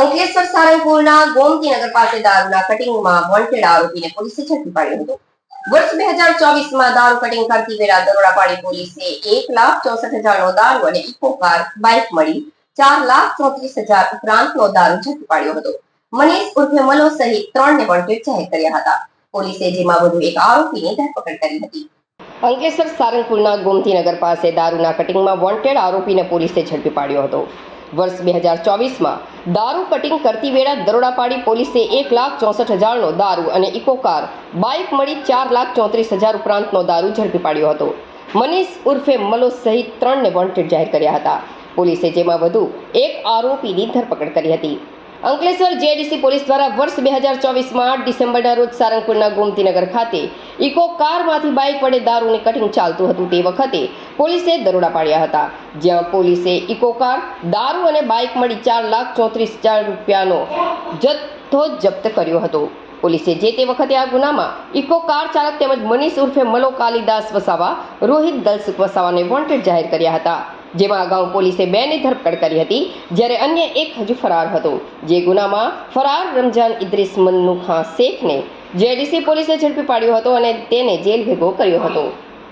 અંકલેશ્વર સારંગપુરના ગોમતીનગર પાસે દારૂના કટિંગમાં વોન્ટેડ આરોપીને પોલીસે ઝડપી પાડ્યો હતો. વર્ષ 2024માં દારૂ કટિંગ કરતી વેળા દરોડા પાડી પોલીસે 1,64,000નો દારૂ અને ઇકો કાર, બાઇક મળી 4,34,000 ઉપરાંતનો દારૂ ઝડપી પાડ્યો હતો. મનીષ ઉર્ફે મલો સહિત 3ને વોન્ટેડ જાહેર કર્યા હતા. પોલીસે જેમાં વધુ એક આરોપીની ધરપકડ કરી હતી. અંકલેશ્વર સારંગપુરના ગોમતીનગર પાસે દારૂના કટિંગમાં વોન્ટેડ આરોપીને પોલીસે ઝડપી પાડ્યો હતો. વર્ષ 2024માં દારૂ કટિંગ કરતી વેળા દરોડા પાડી પોલીસે 1,64,000નો દારૂ અને ઇકો કાર, બાઇક મળી 4,34,000 ઉપરાંતનો દારૂ ઝડપી પાડ્યો હતો. મનીષ ઉર્ફે મલો સહિત 3ને વોન્ટેડ જાહેર કર્યા હતા. પોલીસે જેમાં વધુ એક આરોપીની ધરપકડ કરી હતી. અંકલેશ્વર જેડીસી પોલીસ દ્વારા વર્ષ 2024માં 8 ડિસેમ્બરના રોજ સારંગપુરના ગોમતીનગર ખાતે ઇકો કારમાંથી બાઇક વડે દારૂની કટિંગ ચાલતું હતું તે વખતે પોલીસે દરોડા પાડ્યા હતા, જ્યાં પોલીસે ઇકો કાર, દારૂ અને બાઇક મળી 4,34,000 રૂપિયાનો જથ્થો જપ્ત કર્યો હતો. પોલીસે જે તે વખતે આ ગુનામાં ઇકો કાર ચાલક તેમજ મનીષ ઉર્ફે મલો કાલિદાસ વસાવા, રોહિત દલસુખ વસાવાને વોન્ટેડ જાહેર કર્યા હતા. જેમાં અગાઉ પોલીસે 2ની ધરપકડ કરી હતી, જ્યારે અન્ય એક હજુ ફરાર હતો. જે ગુનામાં ફરાર રમજાન ઇદ્રીસ મન્નુ ખાન શેખને જેડીસી પોલીસે ઝડપી પાડ્યો હતો અને તેને જેલ ભેગો કર્યો હતો.